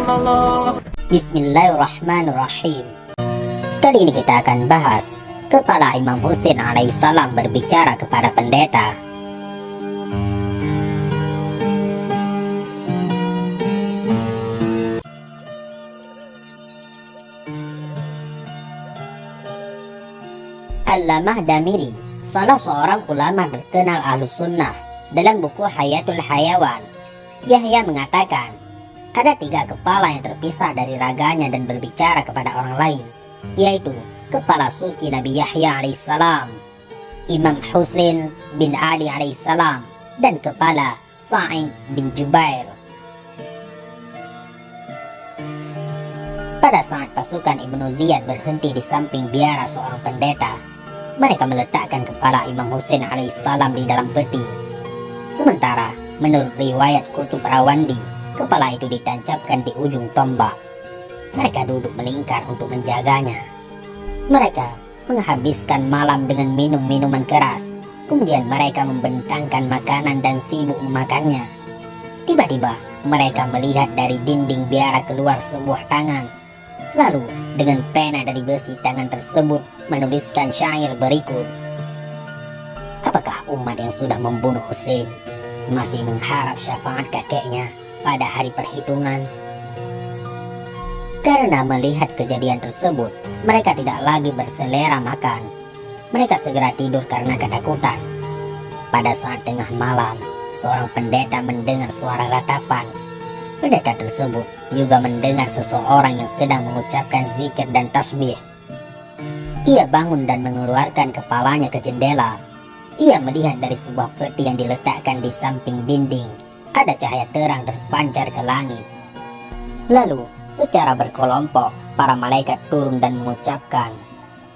Bismillahirrahmanirrahim. Kali ini kita akan bahas kepala Imam Husain alaihissalam berbicara kepada pendeta. Allamah Damiri, salah seorang ulama terkenal Ahlus Sunnah, dalam buku Hayatul Hayawan, Yahya mengatakan, ada 3 kepala yang terpisah dari raganya dan berbicara kepada orang lain, yaitu kepala suci Nabi Yahya alaihissalam, Imam Husain bin Ali alaihissalam, dan kepala Sa'id bin Jubair. Pada saat pasukan Ibnu Ziyad berhenti di samping biara seorang pendeta, mereka meletakkan kepala Imam Husain alaihissalam di dalam peti. Sementara menurut riwayat Kutub Rawandi, kepala itu ditancapkan di ujung tombak. Mereka duduk melingkar untuk menjaganya. Mereka menghabiskan malam dengan minum minuman keras. Kemudian mereka membentangkan makanan dan sibuk memakannya. Tiba-tiba mereka melihat dari dinding biara keluar sebuah tangan. Lalu dengan pena dari besi, tangan tersebut menuliskan syair berikut. Apakah umat yang sudah membunuh Husain masih mengharap syafaat kakeknya pada hari perhitungan? Karena melihat kejadian tersebut, mereka tidak lagi berselera makan. Mereka segera tidur karena ketakutan. Pada saat tengah malam, seorang pendeta mendengar suara ratapan. Pendeta tersebut juga mendengar seseorang yang sedang mengucapkan zikir dan tasbih. Ia bangun dan mengeluarkan kepalanya ke jendela. Ia melihat dari sebuah peti yang diletakkan di samping dinding. Ada cahaya terang terpancar ke langit. Lalu, secara berkelompok, para malaikat turun dan mengucapkan,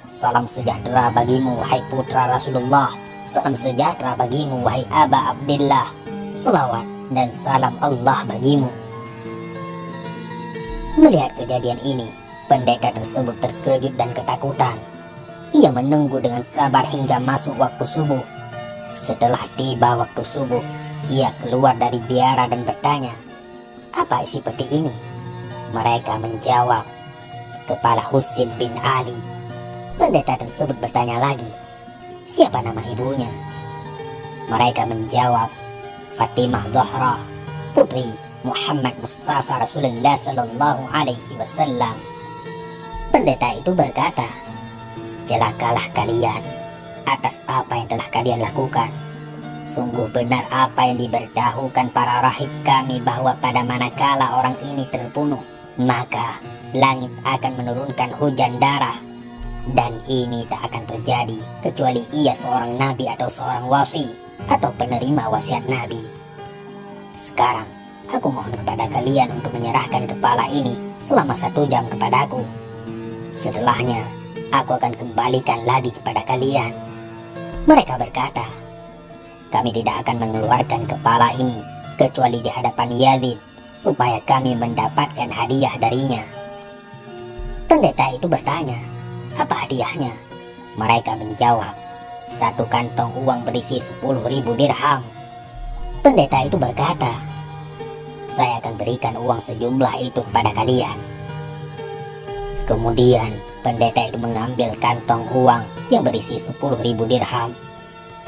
"Salam sejahtera bagimu, wahai putra Rasulullah. Salam sejahtera bagimu, wahai Aba Abdillah. Selawat dan salam Allah bagimu." Melihat kejadian ini, pendeta tersebut terkejut dan ketakutan. Ia menunggu dengan sabar hingga masuk waktu subuh. Setelah tiba waktu subuh, ia keluar dari biara dan bertanya, "Apa isi peti ini?" Mereka menjawab, "Kepala Husain bin Ali." Pendeta tersebut bertanya lagi, "Siapa nama ibunya?" Mereka menjawab, "Fatimah Zahra, putri Muhammad Mustafa Rasulullah Sallallahu Alaihi Wasallam." Pendeta itu berkata, "Celakalah kalian atas apa yang telah kalian lakukan. Sungguh benar apa yang diberitahukan para rahib kami, bahwa pada manakala orang ini terbunuh, maka langit akan menurunkan hujan darah. Dan ini tak akan terjadi kecuali ia seorang nabi atau seorang wasi atau penerima wasiat nabi. Sekarang aku mohon kepada kalian untuk menyerahkan kepala ini selama 1 jam kepadaku. Setelahnya aku akan kembalikan lagi kepada kalian." Mereka berkata, "Kami tidak akan mengeluarkan kepala ini kecuali di hadapan Yazid, supaya kami mendapatkan hadiah darinya." Pendeta itu bertanya, "Apa hadiahnya?" Mereka menjawab, 1 kantong uang berisi 10.000 dirham. Pendeta itu berkata, "Saya akan berikan uang sejumlah itu kepada kalian." Kemudian pendeta itu mengambil kantong uang yang berisi 10.000 dirham.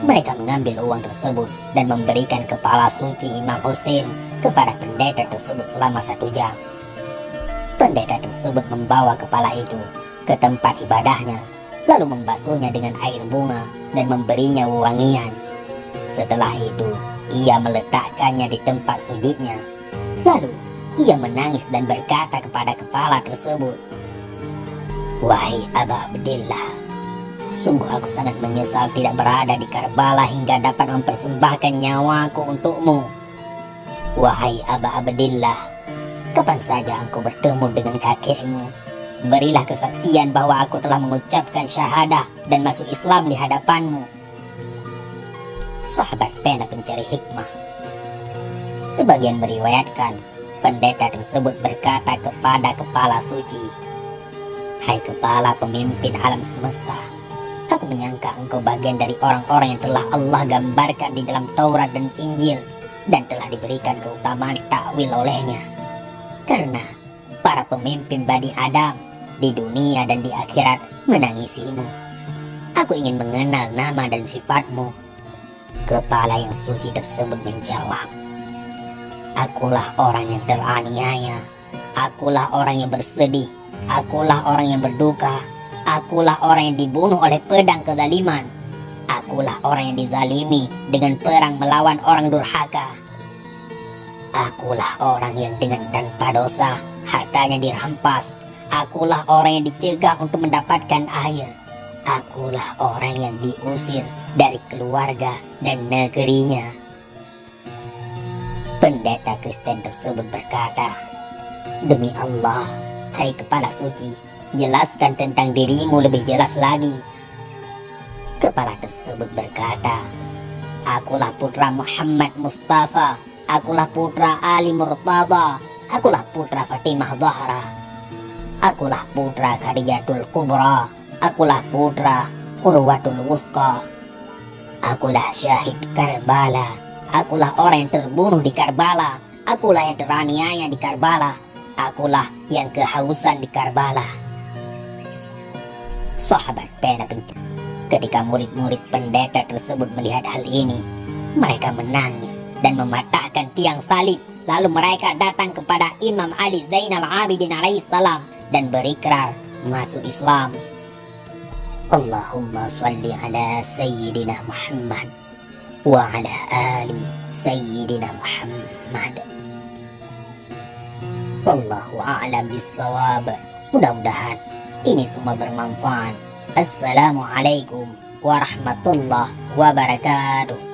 Mereka mengambil uang tersebut dan memberikan kepala suci Imam Husain kepada pendeta tersebut selama 1 jam. Pendeta tersebut membawa kepala itu ke tempat ibadahnya, lalu membasuhnya dengan air bunga dan memberinya wewangian. Setelah itu, ia meletakkannya di tempat sujudnya. Lalu, ia menangis dan berkata kepada kepala tersebut, "Wahai Aba Abdillah, sungguh aku sangat menyesal tidak berada di Karbala hingga dapat mempersembahkan nyawaku untukmu. Wahai Aba Abdillah, kapan saja engkau bertemu dengan kakekmu, berilah kesaksian bahwa aku telah mengucapkan syahadah dan masuk Islam di hadapanmu." Sahabat pena pencari hikmah. Sebagian meriwayatkan, pendeta tersebut berkata kepada kepala suci, "Hai kepala pemimpin alam semesta, aku menyangka engkau bagian dari orang-orang yang telah Allah gambarkan di dalam Taurat dan Injil dan telah diberikan keutamaan takwil olehnya. Karena para pemimpin Bani Adam di dunia dan di akhirat menangisimu. Aku ingin mengenal nama dan sifatmu. Kepala yang suci tersebut menjawab, akulah orang yang teraniaya, akulah orang yang bersedih, akulah orang yang berduka, akulah orang yang dibunuh oleh pedang kezaliman, akulah orang yang dizalimi dengan perang melawan orang durhaka. Akulah orang yang dengan tanpa dosa hartanya dirampas. Akulah orang yang dicegah untuk mendapatkan air. Akulah orang yang diusir dari keluarga dan negerinya. Pendeta Kristen tersebut berkata, demi Allah, hai kepala suci, jelaskan tentang dirimu lebih jelas lagi. Kepala tersebut berkata, akulah putra Muhammad Mustafa, akulah putra Ali Murtada, akulah putra Fatimah Zahra, akulah putra Khadijatul Kubra, akulah putra Urwatul Wusqa, akulah syahid Karbala, akulah orang yang terbunuh di Karbala, akulah yang teraniaya di Karbala, akulah yang kehausan di Karbala. Sahabat pena pencari. Ketika murid-murid pendeta tersebut melihat hal ini, mereka menangis dan mematahkan tiang salib. Lalu mereka datang kepada Imam Ali Zainal Abidin alaihissalam dan berikrar masuk Islam. Allahumma salli ala Sayyidina Muhammad wa ala ali Sayyidina Muhammad. Wallahu a'lam bissawab. Mudah-mudahan ini semua bermanfaat. Assalamualaikum warahmatullahi wabarakatuh.